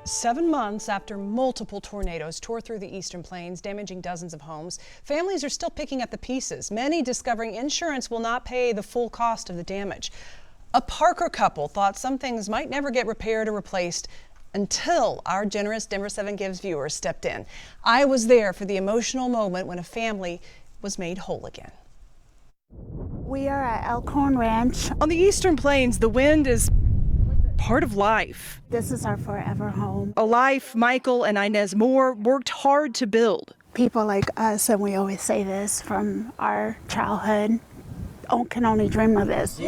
7 months after multiple tornadoes tore through the eastern plains, damaging dozens of homes, families are still picking up the pieces, many discovering insurance will not pay the full cost of the damage. A Parker couple thought some things might never get repaired or replaced until our generous Denver7 Gives viewers stepped in. I was there for the emotional moment when a family was made whole again. We are at Elkhorn Ranch. On the eastern plains, the wind is part of life. This is our forever home. A life Michael and Inez Moore worked hard to build. People like us, and we always say this from our childhood, can only dream of this.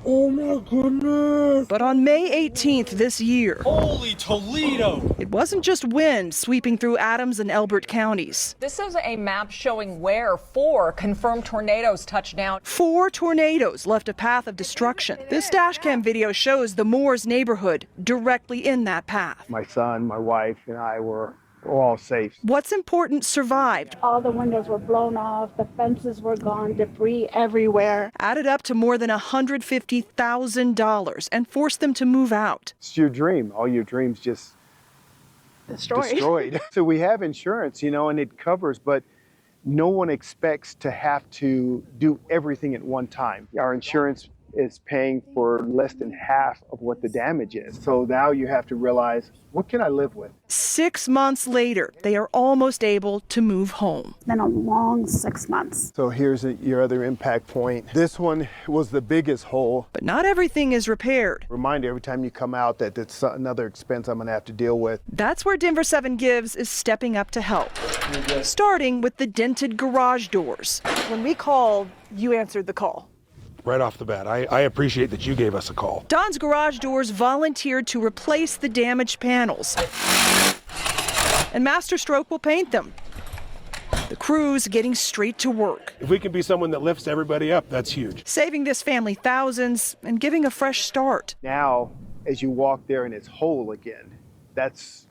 Oh my goodness! But on May 18th this year, Holy Toledo! it wasn't just wind sweeping through Adams and Elbert counties. This is a map showing where 4 confirmed tornadoes touched down. 4 tornadoes left a path of destruction. This dashcam video shows the Moores neighborhood directly in that path. My son, my wife, and I were all safe. What's important survived. All the windows were blown off, the fences were gone, debris everywhere. Added up to more than $150,000 and forced them to move out. It's your dream. All your dreams just destroyed. So we have insurance, and it covers, but no one expects to have to do everything at one time. Our insurance is paying for less than half of what the damage is. So now you have to realize, what can I live with? 6 months later, they are almost able to move home. It's been a long 6 months. So here's your other impact point. This one was the biggest hole. But not everything is repaired. Remind you every time you come out that it's another expense I'm gonna have to deal with. That's where Denver7 Gives is stepping up to help. Starting with the dented garage doors. When we called, you answered the call. Right off the bat, I appreciate that you gave us a call. Don's Garage Doors volunteered to replace the damaged panels. And Masterstroke will paint them. The crew's getting straight to work. If we can be someone that lifts everybody up, that's huge. Saving this family thousands and giving a fresh start. Now, as you walk there and it's whole again, that's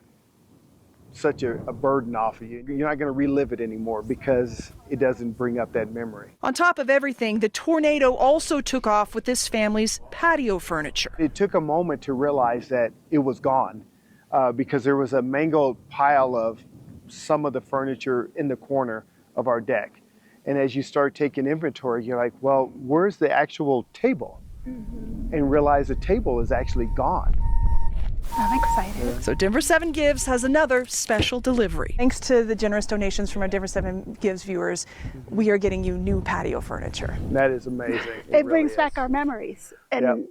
such a burden off of you. You're not going to relive it anymore because it doesn't bring up that memory. On top of everything, the tornado also took off with this family's patio furniture. It took a moment to realize that it was gone because there was a mangled pile of some of the furniture in the corner of our deck. And as you start taking inventory, you're like, well, where's the actual table? And realize the table is actually gone. I'm excited. So Denver7 Gives has another special delivery. Thanks to the generous donations from our Denver7 Gives viewers, we are getting you new patio furniture. That is amazing. It brings back our memories, and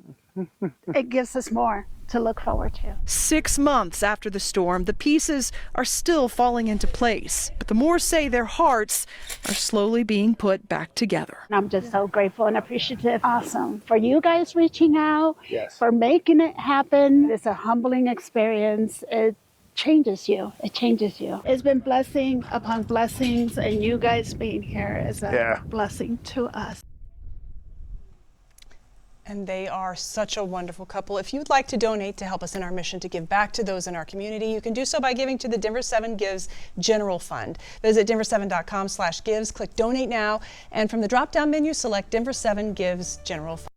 it gives us more to look forward to. 6 months after the storm, the pieces are still falling into place, but the Moores say their hearts are slowly being put back together. And I'm just so grateful and appreciative. Awesome. For you guys reaching out, Yes. for making it happen. It's a humbling experience. It changes you. It changes you. It's been blessing upon blessings, and you guys being here is a blessing to us. And they are such a wonderful couple. If you'd like to donate to help us in our mission to give back to those in our community, you can do so by giving to the Denver7 Gives General Fund. Visit denver7.com/gives, click Donate Now, and from the drop-down menu, select Denver7 Gives General Fund.